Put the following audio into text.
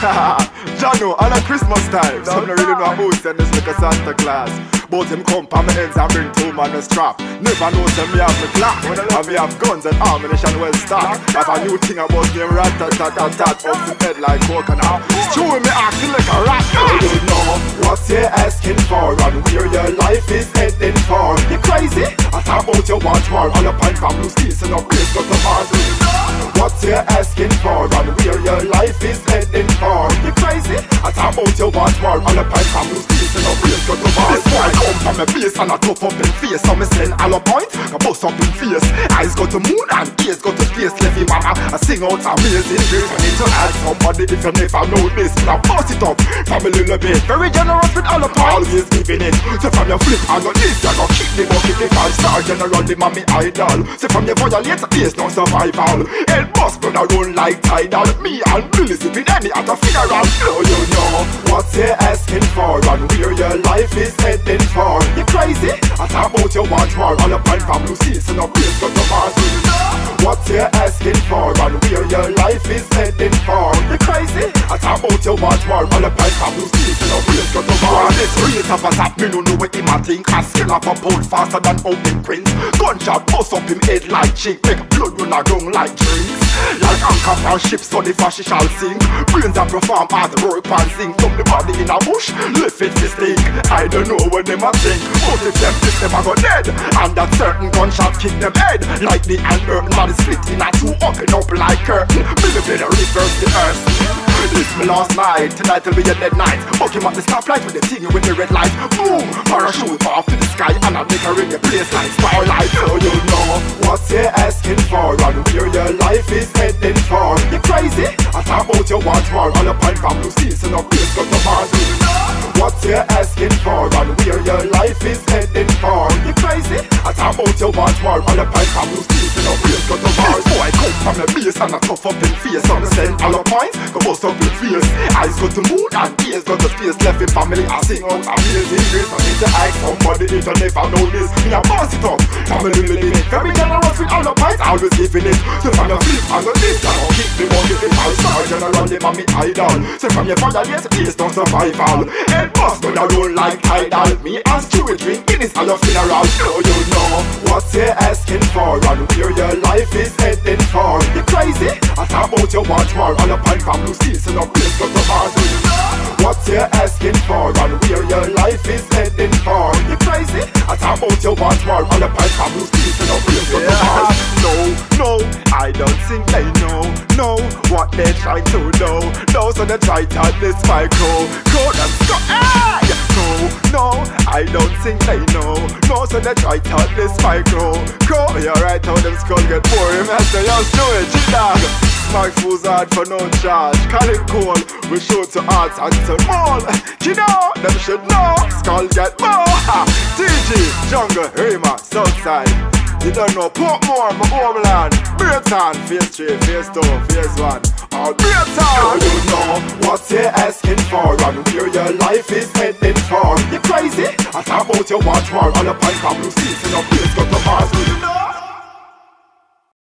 Jano, on a Christmas time. Some don't really know about send this like a Santa Claus. But him come pa my ends and bring 2 man a strap. Never know some me have me clock. And me have guns and ammunition well stocked. Have a new thing about me rat-tat-tat-tat up the head like coconut. Chew me acting like a rat. You don't know what you're asking for and where your life is heading for. You crazy? I thought about you want more. All up on from blue seats and a place got the Mars. What you're asking for and where your life is heading for. You crazy? I thought about you want more. All up on from blue seats and a place got the Mars. This boy come from a base and a tough up in face. So me send all a point, I bust up in face. Eyes go to moon and ears go to space. Lefty mama, I sing out amazing grace. I need to add somebody if you never know this. Now bust it up from a little bit. Very generous with all the points. Always giving it. So from your flip and your list, you go kick the bucket. The 5-star general, the mommy idol. So from your violate, there's no survival. El boss brother run like tidal. Me and Billy sipping any at a funeral. So you know what you're asking for and where your life is heading for. You crazy? I thought about you want more. All up and from blue seats and a place got the Mars. What you're asking for and where your life is heading for. You crazy? I thought about you want more. All up and from blue seats and a place got the Mars. This rate of a zap, me no know what him a think. I skill up a pole faster than open queens. Gunshot bust up him head like chick. Make blood run around like drinks. Like anchor on ships so the fashion shall sink. Brains that perform hard work and sing. From the body in a bush, lift it to stink. I don't know what them a think, but if them this them a go dead. And that certain gunshot kick them head. Like the Burton body split in a 2 open up like curtain. Billy Billy reverse the earth. This me last night, tonight will be a dead night. Fuck him at the stoplight with the thing with the red light. Boom, parachute off to the sky and I'll make her in your place like starlight. So you know what you're asking for and where your life is heading for. You crazy? I thought about you want more. All up on from blue seats and a place got the Mars. What you're asking for and where your life is heading for. You crazy? I thought about you want more. All up on from blue seats and a place got the Mars. Boy come from a base and a tough up in face. Some send all the points, go bust up in face. Eyes go to moon and ears go to space. Left in family I sing out amazing grace. I need to ask somebody if you never know this. Me a boss it up, family living it. Very generous with all the points, always giving it. So from your flip and your list, I don't kick the bucket. The 5-star general, the mommy idol. So from your violate, there's no survival. El boss gonna roll like tidal. Me and Stewie drink Guinness at your funeral. So you know what you're asking for and where your life is heading for. You crazy? I thought about you want more. All up on from blue seats and a place got the Mars. What you're asking for and where your life is heading for. You crazy? I thought about you want more. All up on from blue seats and a place got the Mars. No, I don't think they know what they're trying to do. No, so they try to this my code and go. No, I don't think they know. No, so they try to this my code. You're right how them skull get boring. I say just do it, G-Dog. Smack fools hard for no charge. Call it cool, we show to arts and to mall. You know, them should know. Skull get more. TG, Jungle, Rima, Southside. You don't know, Portmore, my homeland. Brayton, phase 3, phase 2, phase 1. All Brayton. You know what you're asking for and where your life is heading for. You crazy? I thought about you want more. All up on from blue seats and a